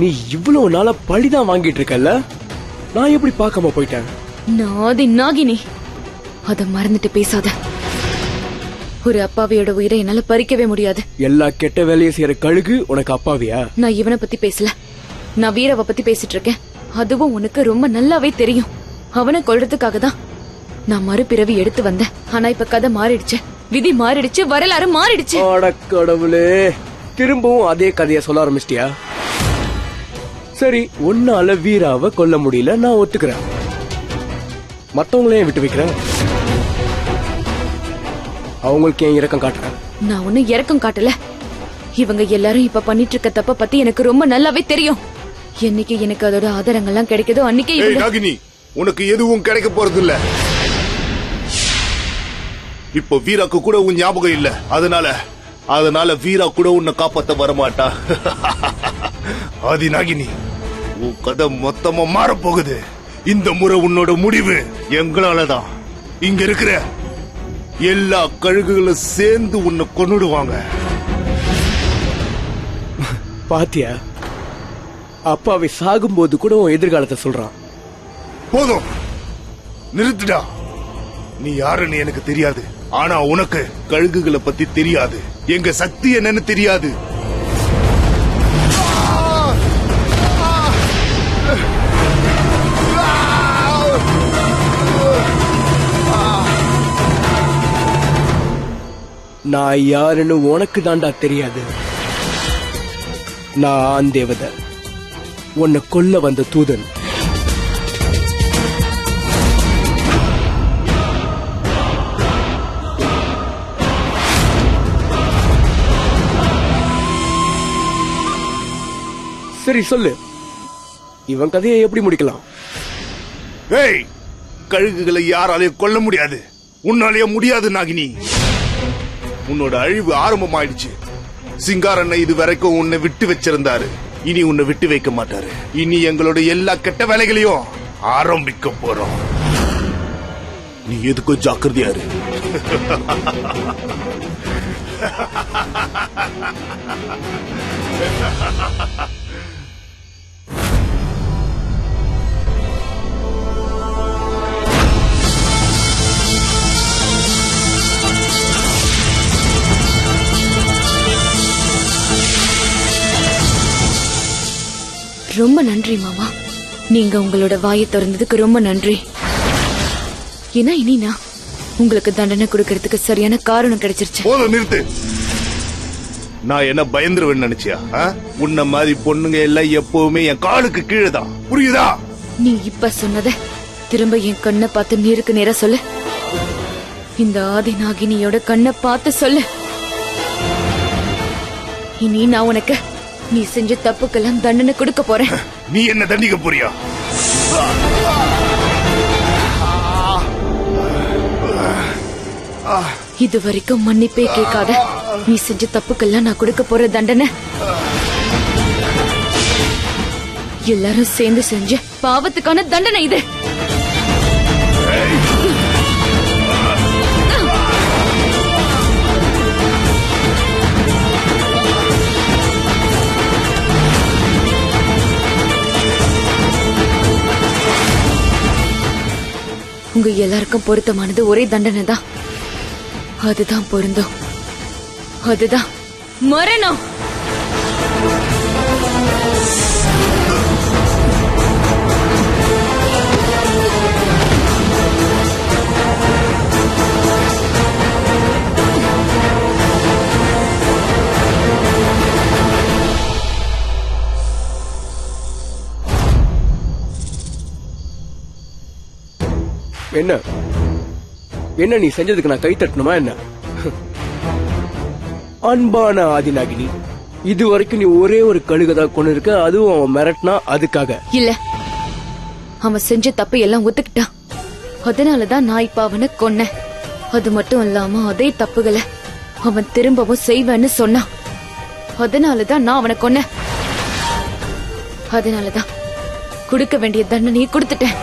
நீ இவ்வளவு நாளா பழிதான் வாங்கிட்டு இருக்கல்ல, நான் எப்படி பார்க்காம போயிட்டேன்? நாதி நாகினி, அத மறந்துட்டு பேசாத. ஒரு அப்பாவியோட உயிரை என்னால பறிக்கவே முடியாது. எல்லா கெட்ட வேலையை செய்யற கழுகு உனக்கு அப்பாவியா? நான் இவனை பத்தி பேசல, நான் வீரவை பத்தி பேசிட்டு இருக்கேன். அதுவும் உனக்கு ரொம்ப நல்லாவே தெரியும். அவனை கொல்றதுக்காக தான் நான் மறுபிறவி எடுத்து வந்தேன். ஆனா இப்ப கதை மாறிடுச்சு, விதி மாறிடுச்சு, வரலாறு மாறிடுச்சு. கடவுளே, திரும்பவும் அதே கதைய சொல்ல ஆரம்பிச்சிட்டியா? சரி, உன்னால வீராவை கொல்ல முடியல, நான் ஒத்துக்கிறேன். மத்தவங்களையும் விட்டு வைக்கிறேன், அவங்களுக்கு ஏன் இரக்கம் காட்டுறேன்? நான் ஒன்னும் இரக்கம் காட்டல. இவங்க எல்லாரும் இப்ப பண்ணிட்டு இருக்க தப்ப பத்தி எனக்கு ரொம்ப நல்லாவே தெரியும். என்னைக்கு எனக்கு அதோட ஆதாரங்கள்லாம் கிடைக்குதோ அன்னைக்கே நாகினி, உனக்கு எதுவும் கிடைக்க போறது இல்ல. இப்போ வீராக்கு கூட உன் ஞாபகம் இல்ல, அதனால வீரா கூட உன்னை காப்பாத்த வரமாட்டா. ஆதி நாகினி, உன் கதை மொத்தமா மாற போகுது. இந்த முறை உன்னோட முடிவு எங்களாலதான். இங்க இருக்கிற எல்லா கழுகுகளும் சேர்ந்து உன்னை கொன்னுடுவாங்க. பாத்தியா, அப்பாவை சாகும்போது கூட உன் எதிர்காலத்தை சொல்றான். போதும், நிறுத்துடா. நீ யாருன்னு எனக்கு தெரியாது, ஆனா உனக்கு கழுகுகளை பத்தி தெரியாது, எங்க சக்தி என்னன்னு தெரியாது. நான் யாருன்னு உனக்கு தாண்டா தெரியாது. நான் ஆண் தேவதை, உன்னை கொல்ல வந்த தூதன். சரி சொல்லு, இவன் கதையை எப்படி முடிக்கலாம்? ஏய், கழுகுகளை யாராலையும் கொல்ல முடியாது, உன்னாலேயே முடியாது நாகினி. உன்னோட அழிவு ஆரம்பமாயிடுச்சு. சிங்காரண்ண இது வரைக்கும் உன்னை விட்டு வச்சிருந்தாரு, இனி உன்னை விட்டு வைக்க மாட்டாரு. இனி எங்களோட எல்லா கெட்ட வேலைகளையும் ஆரம்பிக்க போறோம். நீ எதுக்கும் ஜாக்கிரதையா இரு. ரொம்ப நன்றி மாமா, நீங்க உங்களோட வாயை திறந்ததுக்கு ரொம்ப நன்றி. ஏன்னா இனி நான் உங்களுக்கு தண்டனை கொடுக்கறதுக்கு சரியான காரணம் கிடைச்சிருச்சு. போதும், நிறுத்து. நான் என்ன பயந்துருவேன்னு நினைச்சியா? உன்ன மாதிரி பொண்ணுங்க எல்லாம் எப்பவுமே என் காலுக்கு கீழே தான், புரியுதா? நீ இப்ப சொன்னத திரும்ப என் கண்ணை பார்த்து நேருக்கு நேரா சொல்லு. இந்த ஆதி நாகினியோட கண்ணை பார்த்து சொல்லு. இனி நான் உனக்கு நீ செஞ்ச தப்புக்கெல்லாம் தண்டனை கொடுக்க போறேன். நீ என்ன தண்டிக்க போறியா? இது வரைக்கும் மன்னிப்பே கேட்காத நீ செஞ்ச தப்புக்கெல்லாம் நான் கொடுக்க போற தண்டனை எல்லாரும் சேர்ந்து செஞ்ச பாவத்துக்கான தண்டனை இது. உங்க எல்லாருக்கும் பொருத்தமானது ஒரே தண்டனை தான். அதுதான் பொருந்தும், அதுதான் மரணம். என்ன என்ன நீ செஞ்சதுக்கு நான் கை தட்டணுமா என்ன? அன்பான ஆதிநாகினி, இது வரைக்கும் நீ ஒரே ஒரு கழுகதான் கொண்டு இருக்க, அதுவும் அவன் மிரட்டினா அதுக்காக இல்ல. அவன் செஞ்ச தப்பு எல்லாம் ஒத்துக்கிட்டான், அதனாலதான் நான் இப்ப அவனை கொன்னேன். அது மட்டும் இல்லாம அதே தப்புகளை அவன் திரும்பவும் செய்வேன்னு சொன்னான், அதனாலதான் நான் அவனை கொன்னேன். அதனாலதான் கொடுக்க வேண்டிய தண்டனையை கொடுத்துட்டேன்.